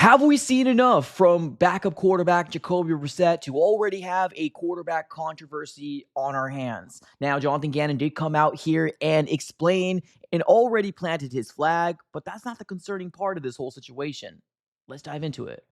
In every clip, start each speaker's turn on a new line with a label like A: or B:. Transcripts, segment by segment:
A: Have we seen enough from backup quarterback Jacoby Brissett to already have a quarterback controversy on our hands? Now, Jonathan Gannon did come out here and explain and already planted his flag, but that's not the concerning part of this whole situation. Let's dive into it.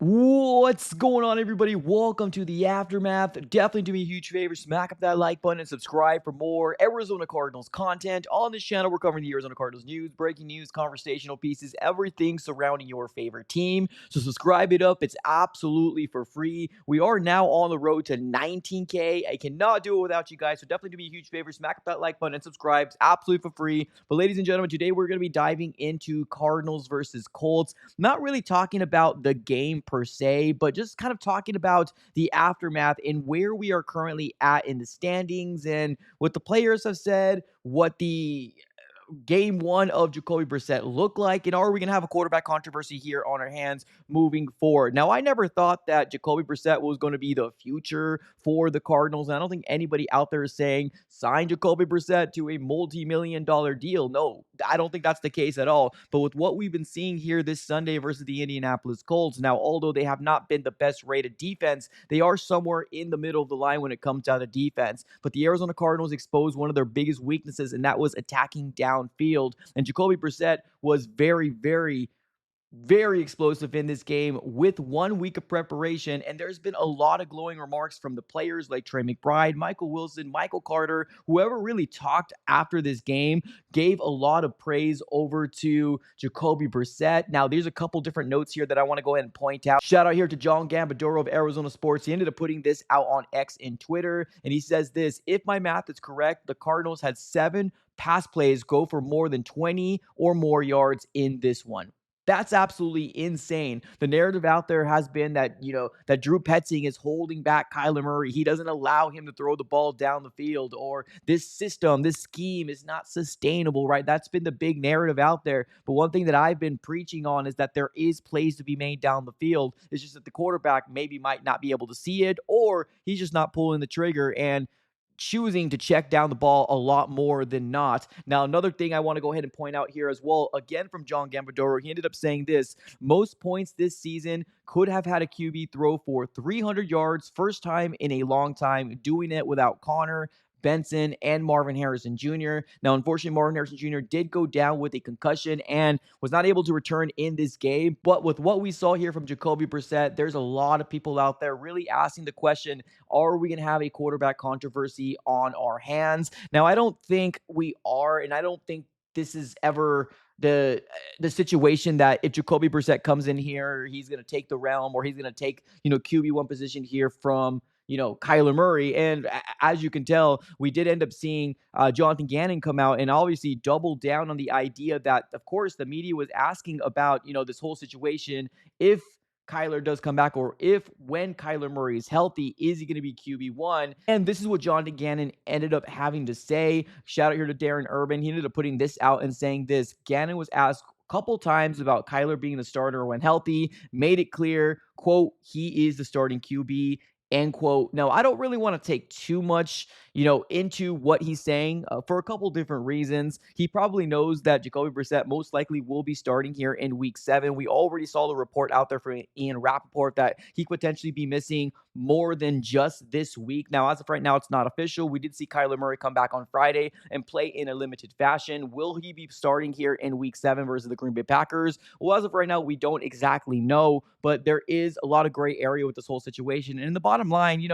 A: What's going on, everybody? Welcome to the Aftermath. Definitely do me a huge favor, smack up that like button and subscribe for more Arizona Cardinals content. On this channel, we're covering the Arizona Cardinals news, breaking news, conversational pieces, everything surrounding your favorite team. So subscribe it up. It's absolutely for free. We are now on the road to 19K. I cannot do it without you guys, so definitely do me a huge favor, smack up that like button and subscribe. It's absolutely for free. But ladies and gentlemen, today we're going to be diving into Cardinals versus Colts. Not really talking about the game per se, but just kind of talking about the aftermath and where we are currently at in the standings and what the players have said, what the game one of Jacoby Brissett look like? And are we going to have a quarterback controversy here on our hands moving forward? Now, I never thought that Jacoby Brissett was going to be the future for the Cardinals. And I don't think anybody out there is saying sign Jacoby Brissett to a multi-million-dollar deal. No, I don't think that's the case at all. But with what we've been seeing here this Sunday versus the Indianapolis Colts, now, although they have not been the best rated defense, they are somewhere in the middle of the line when it comes down to defense. But the Arizona Cardinals exposed one of their biggest weaknesses, and that was attacking downfield. And Jacoby Brissett was very explosive in this game with 1 week of preparation. And there's been a lot of glowing remarks from the players like Trey McBride, Michael Wilson, Michael Carter, whoever really talked after this game, gave a lot of praise over to Jacoby Brissett. Now, there's a couple different notes here that I want to go ahead and point out. Shout out here to John Gambadoro of Arizona Sports. He ended up putting this out on X and Twitter, and he says this: if my math is correct, the Cardinals had 7 pass plays go for more than 20 or more yards in this one. That's absolutely insane. The narrative out there has been that, that Drew Petzing is holding back Kyler Murray. He doesn't allow him to throw the ball down the field, or this system, this scheme is not sustainable, right? That's been the big narrative out there. But one thing that I've been preaching on is that there is plays to be made down the field. It's just that the quarterback maybe might not be able to see it, or he's just not pulling the trigger and choosing to check down the ball a lot more than not. Now, another thing I want to go ahead and point out here as well, again from John Gambadoro, he ended up saying this: most points this season could have had a QB throw for 300 yards, first time in a long time, doing it without Connor, Benson, and Marvin Harrison Jr. Now, unfortunately, Marvin Harrison Jr. did go down with a concussion and was not able to return in this game. But with what we saw here from Jacoby Brissett, there's a lot of people out there really asking the question, are we going to have a quarterback controversy on our hands? Now, I don't think we are, and I don't think this is ever the situation that if Jacoby Brissett comes in here, he's going to take the realm, or he's going to take, QB1 position here from Kyler Murray. And as you can tell, we did end up seeing Jonathan Gannon come out and obviously double down on the idea that, of course, the media was asking about, this whole situation. If Kyler does come back, or when Kyler Murray is healthy, is he going to be QB1? And this is what Jonathan Gannon ended up having to say. Shout out here to Darren Urban. He ended up putting this out and saying this: Gannon was asked couple times about Kyler being the starter when healthy, made it clear, quote, he is the starting QB, end quote. Now, I don't really want to take too much, into what he's saying for a couple different reasons. He probably knows that Jacoby Brissett most likely will be starting here in week 7. We already saw the report out there from Ian Rappaport that he could potentially be missing more than just this week. Now, as of right now, it's not official. We did see Kyler Murray come back on Friday and play in a limited fashion. Will he be starting here in week 7 versus the Green Bay Packers? Well, as of right now, we don't exactly know, but there is a lot of gray area with this whole situation. And in the bottom line,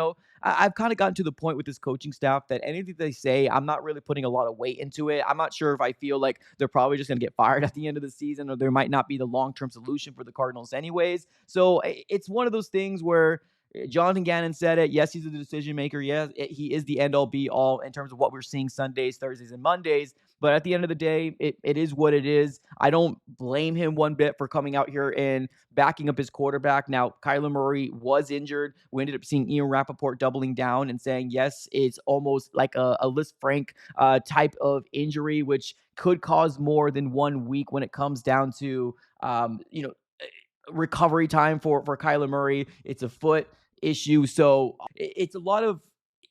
A: I've kind of gotten to the point with this coaching staff that anything they say, I'm not really putting a lot of weight into it. I'm not sure if I feel like they're probably just going to get fired at the end of the season, or there might not be the long-term solution for the Cardinals anyways. So it's one of those things where Jonathan Gannon said it. Yes, he's the decision maker. Yes, he is the end-all be-all in terms of what we're seeing Sundays, Thursdays, and Mondays. But at the end of the day, it is what it is. I don't blame him one bit for coming out here and backing up his quarterback. Now, Kyler Murray was injured. We ended up seeing Ian Rappaport doubling down and saying, yes, it's almost like a Liz Frank type of injury, which could cause more than 1 week when it comes down to, recovery time for Kyler Murray. It's a foot issue. So it's a lot of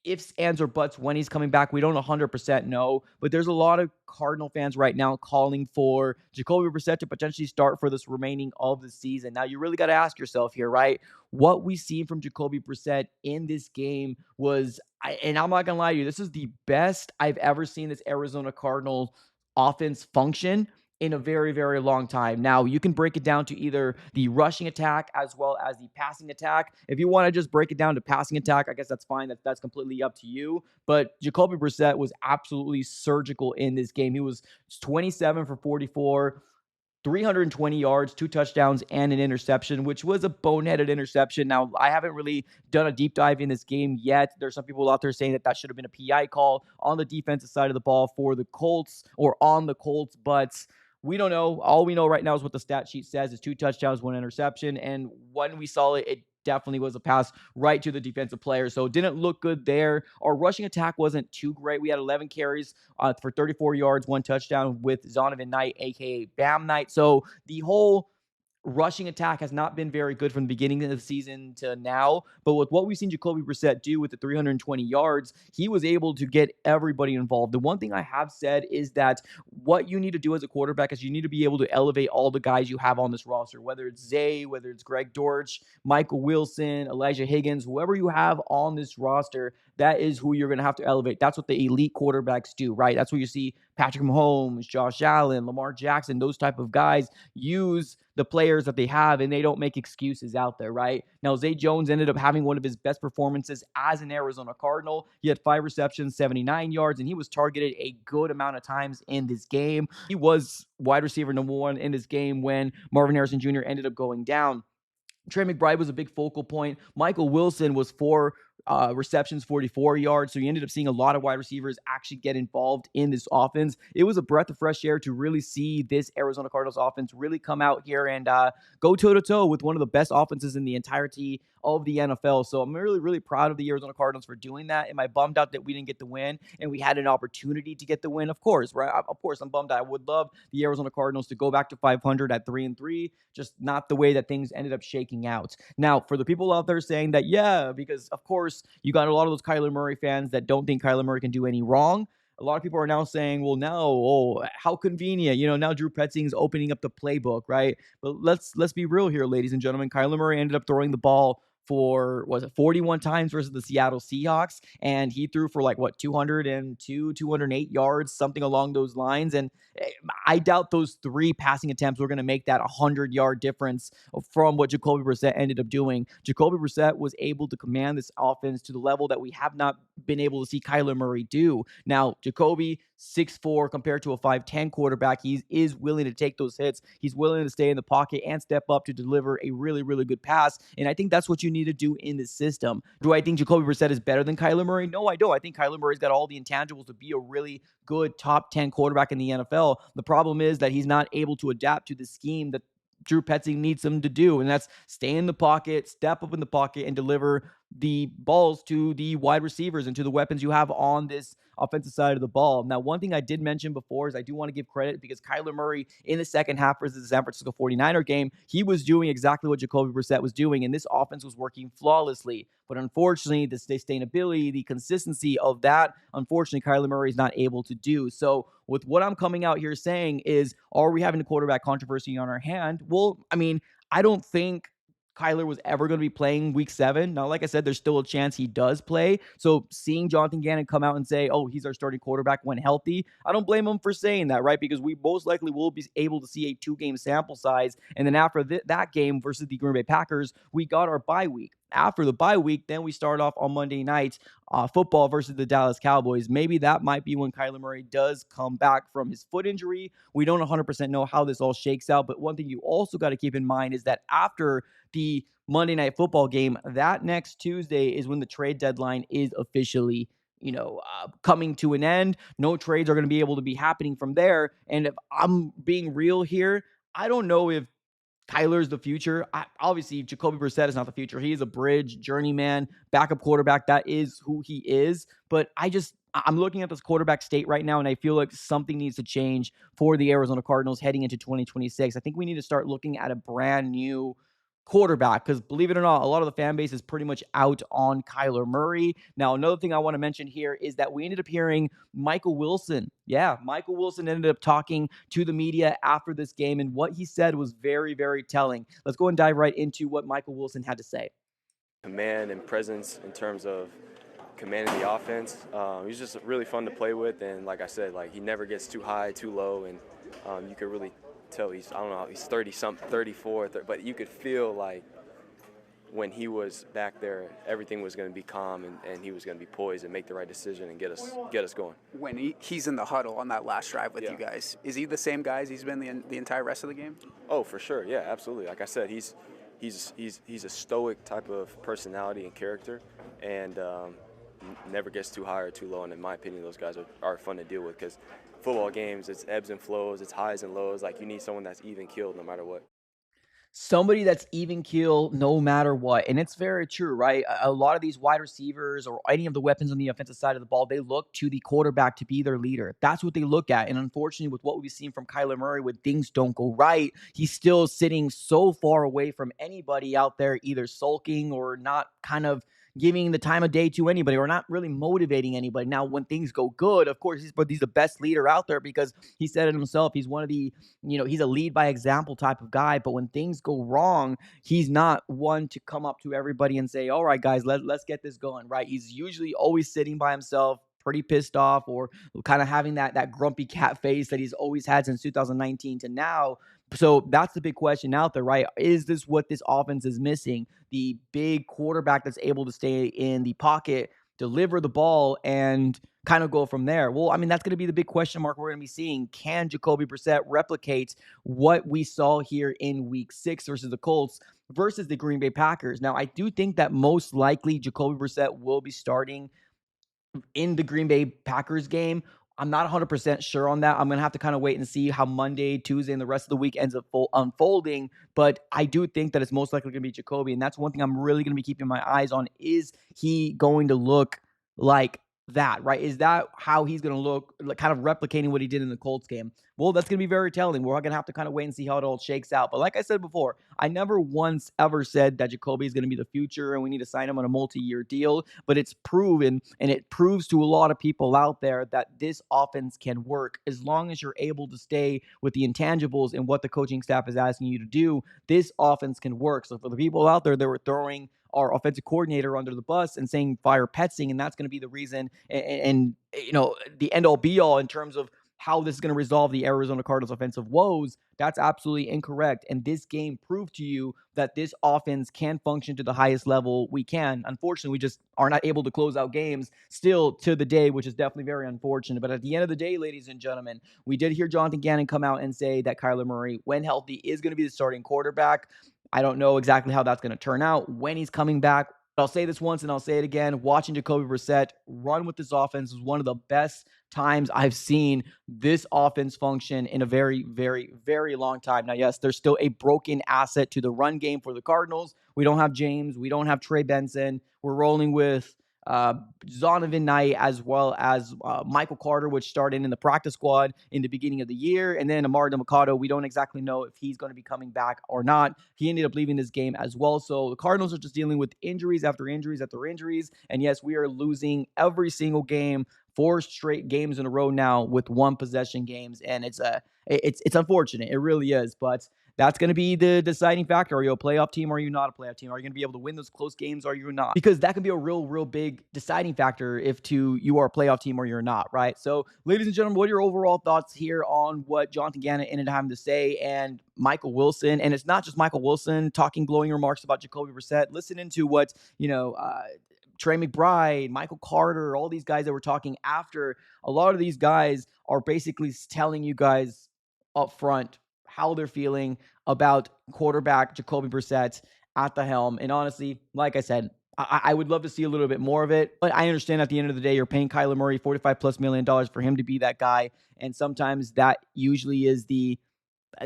A: ifs, ands, or buts when he's coming back. We don't 100% know, but there's a lot of Cardinal fans right now calling for Jacoby Brissett to potentially start for this remaining of the season. Now, you really got to ask yourself here, right? What we see from Jacoby Brissett in this game was, and I'm not going to lie to you, this is the best I've ever seen this Arizona Cardinals offense function in a very, very long time. Now, you can break it down to either the rushing attack as well as the passing attack. If you want to just break it down to passing attack, I guess that's fine. That's completely up to you. But Jacoby Brissett was absolutely surgical in this game. He was 27 for 44, 320 yards, 2 touchdowns, and an interception, which was a boneheaded interception. Now, I haven't really done a deep dive in this game yet. There's some people out there saying that should have been a PI call on the defensive side of the ball for the Colts or on the Colts, but we don't know. All we know right now is what the stat sheet says is 2 touchdowns, 1 interception. And when we saw it, it definitely was a pass right to the defensive player. So it didn't look good there. Our rushing attack wasn't too great. We had 11 carries for 34 yards, 1 touchdown with Zonovan Knight, a.k.a. Bam Knight. So the whole rushing attack has not been very good from the beginning of the season to now. But with what we've seen Jacoby Brissett do with the 320 yards, he was able to get everybody involved. The one thing I have said is that what you need to do as a quarterback is you need to be able to elevate all the guys you have on this roster, whether it's Zay, whether it's Greg Dortch, Michael Wilson, Elijah Higgins, whoever you have on this roster, that is who you're going to have to elevate. That's what the elite quarterbacks do, right? That's what you see Patrick Mahomes, Josh Allen, Lamar Jackson, those type of guys use the players that they have, and they don't make excuses out there, right? Now, Zay Jones ended up having one of his best performances as an Arizona Cardinal. He had 5 receptions, 79 yards, and he was targeted a good amount of times in this game. He was wide receiver number 1 in this game when Marvin Harrison Jr. ended up going down. Trey McBride was a big focal point. Michael Wilson was 4 receptions, 44 yards. So you ended up seeing a lot of wide receivers actually get involved in this offense. It was a breath of fresh air to really see this Arizona Cardinals offense really come out here and go toe-to-toe with one of the best offenses in the entirety of the NFL. So I'm really, really proud of the Arizona Cardinals for doing that. Am I bummed out that we didn't get the win and we had an opportunity to get the win? Of course, right? Of course, I'm bummed out. I would love the Arizona Cardinals to go back to 500 at 3-3, just not the way that things ended up shaking out. Now, for the people out there saying that, yeah, because of course you got a lot of those Kyler Murray fans that don't think Kyler Murray can do any wrong. A lot of people are now saying, well, now, oh, how convenient. Now Drew Petzing's opening up the playbook, right? But let's be real here, ladies and gentlemen. Kyler Murray ended up throwing the ball for, 41 times versus the Seattle Seahawks, and he threw for 202, 208 yards, something along those lines. And I doubt those 3 passing attempts were going to make that 100-yard difference from what Jacoby Brissett ended up doing. Jacoby Brissett was able to command this offense to the level that we have not been able to see Kyler Murray do. Now, Jacoby, 6'4", compared to a 5'10" quarterback, he is willing to take those hits. He's willing to stay in the pocket and step up to deliver a really, really good pass. And I think that's what you need to do in this system. Do I think Jacoby Brissett is better than Kyler Murray? No, I don't. I think Kyler Murray's got all the intangibles to be a really good top 10 quarterback in the NFL. The problem is that he's not able to adapt to the scheme that Drew Petzing needs him to do, and that's stay in the pocket, step up in the pocket, and deliver the balls to the wide receivers and to the weapons you have on this offensive side of the ball. Now, one thing I did mention before is I do want to give credit because Kyler Murray in the second half versus the San Francisco 49er game, he was doing exactly what Jacoby Brissett was doing, and this offense was working flawlessly. But unfortunately, the sustainability, the consistency of that, unfortunately, Kyler Murray is not able to do. So with what I'm coming out here saying is, are we having a quarterback controversy on our hand? Well, I mean, I don't think Kyler was ever going to be playing week 7. Now, like I said, there's still a chance he does play. So seeing Jonathan Gannon come out and say, oh, he's our starting quarterback when healthy, I don't blame him for saying that, right? Because we most likely will be able to see a 2-game sample size. And then after that game versus the Green Bay Packers, we got our bye week. After the bye week, then we start off on Monday night football versus the Dallas Cowboys. Maybe that might be when Kyler Murray does come back from his foot injury. We don't 100% know how this all shakes out, but one thing you also got to keep in mind is that after the Monday Night Football game, that next Tuesday is when the trade deadline is officially coming to an end. No trades are going to be able to be happening from there. And if I'm being real here, I don't know if Kyler's the future. Obviously, Jacoby Brissett is not the future. He is a bridge, journeyman, backup quarterback. That is who he is. But I'm looking at this quarterback state right now, and I feel like something needs to change for the Arizona Cardinals heading into 2026. I think we need to start looking at a brand new quarterback, because believe it or not, a lot of the fan base is pretty much out on Kyler Murray. Now, another thing I want to mention here is that we ended up hearing Michael Wilson. Yeah, Michael Wilson ended up talking to the media after this game, and what he said was very, very telling. Let's go and dive right into what Michael Wilson had to say.
B: Command and presence in terms of commanding the offense. He's just really fun to play with, and like I said, like he never gets too high, too low, and you could really tell he's, I don't know, he's 30-something, 34, but you could feel like when he was back there, everything was going to be calm, and he was going to be poised and make the right decision and get us going.
C: When he's in the huddle on that last drive with you guys, is he the same guy as he's been the entire rest of the game?
B: Oh, for sure, yeah, absolutely. Like I said, he's a stoic type of personality and character, and never gets too high or too low. And in my opinion, those guys are fun to deal with, because football games, it's ebbs and flows, it's highs and lows. Like, you need someone that's even keeled no matter what.
A: Somebody that's even keel no matter what. And it's very true, right? A lot of these wide receivers or any of the weapons on the offensive side of the ball, they look to the quarterback to be their leader. That's what they look at. And unfortunately, with what we've seen from Kyler Murray, when things don't go right, he's still sitting so far away from anybody out there, either sulking or not kind of giving the time of day to anybody or not really motivating anybody. Now, when things go good, of course, he's the best leader out there, because he said it himself. He's one of the, he's a lead by example type of guy. But when things go wrong, he's not one to come up to everybody and say, all right, guys, let's get this going, right? He's usually always sitting by himself, pretty pissed off, or kind of having that grumpy cat face that he's always had since 2019 to now. So that's the big question out there, right? Is this what this offense is missing? The big quarterback that's able to stay in the pocket, deliver the ball, and kind of go from there. Well, I mean, that's going to be the big question mark we're going to be seeing. Can Jacoby Brissett replicate what we saw here in week 6 versus the Colts versus the Green Bay Packers? Now, I do think that most likely Jacoby Brissett will be starting in the Green Bay Packers game. I'm not 100% sure on that. I'm going to have to kind of wait and see how Monday, Tuesday, and the rest of the week ends up unfolding. But I do think that it's most likely going to be Jacoby. And that's one thing I'm really going to be keeping my eyes on. Is he going to look like that, right? Is that how he's going to look, like kind of replicating what he did in the Colts game? Well, that's going to be very telling. We're going to have to kind of wait and see how it all shakes out. But like I said before, I never once ever said that Jacoby is going to be the future and we need to sign him on a multi-year deal. But it's proven, and it proves to a lot of people out there, that this offense can work as long as you're able to stay with the intangibles and what the coaching staff is asking you to do. This offense can work. So for the people out there that were throwing our offensive coordinator under the bus and saying fire Petzing, and that's going to be the reason and the end all be all in terms of how this is going to resolve the Arizona Cardinals offensive woes, that's absolutely incorrect. And this game proved to you that this offense can function to the highest level we can. Unfortunately, we just are not able to close out games still to the day, which is definitely very unfortunate. But at the end of the day, ladies and gentlemen, we did hear Jonathan Gannon come out and say that Kyler Murray, when healthy, is going to be the starting quarterback. I don't know exactly how that's going to turn out, when he's coming back. I'll say this once and I'll say it again. Watching Jacoby Brissett run with this offense is one of the best times I've seen this offense function in a very, very, very long time. Now, yes, there's still a broken asset to the run game for the Cardinals. We don't have James. We don't have Trey Benson. We're rolling with Zonovan Knight, as well as Michael Carter, which started in the practice squad in the beginning of the year. And then Amari Demacado, we don't exactly know if he's going to be coming back or not. He ended up leaving this game as well. So the Cardinals are just dealing with injuries after injuries after injuries. And yes, we are losing every single game, 4 straight games in a row now with 1 possession games. And it's unfortunate. It really is. But that's going to be the deciding factor. Are you a playoff team or are you not a playoff team? Are you going to be able to win those close games or are you not? Because that can be a real, real big deciding factor if you are a playoff team or you're not, right? So, ladies and gentlemen, what are your overall thoughts here on what Jonathan Gannon ended up having to say, and Michael Wilson? And it's not just Michael Wilson talking glowing remarks about Jacoby Brissett. Listen into what, Trey McBride, Michael Carter, all these guys that were talking after. A lot of these guys are basically telling you guys up front how they're feeling about quarterback Jacoby Brissett at the helm. And honestly, like I said, I would love to see a little bit more of it, but I understand at the end of the day, you're paying Kyler Murray $45+ million for him to be that guy. And sometimes that usually is the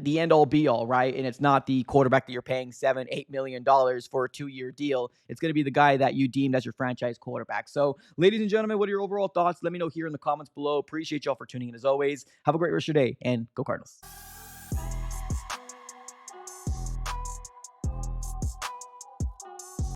A: end all be all, right? And it's not the quarterback that you're paying $7-8 million for a 2-year deal. It's going to be the guy that you deemed as your franchise quarterback. So, ladies and gentlemen, what are your overall thoughts? Let me know here in the comments below. Appreciate y'all for tuning in as always. Have a great rest of your day, and go Cardinals.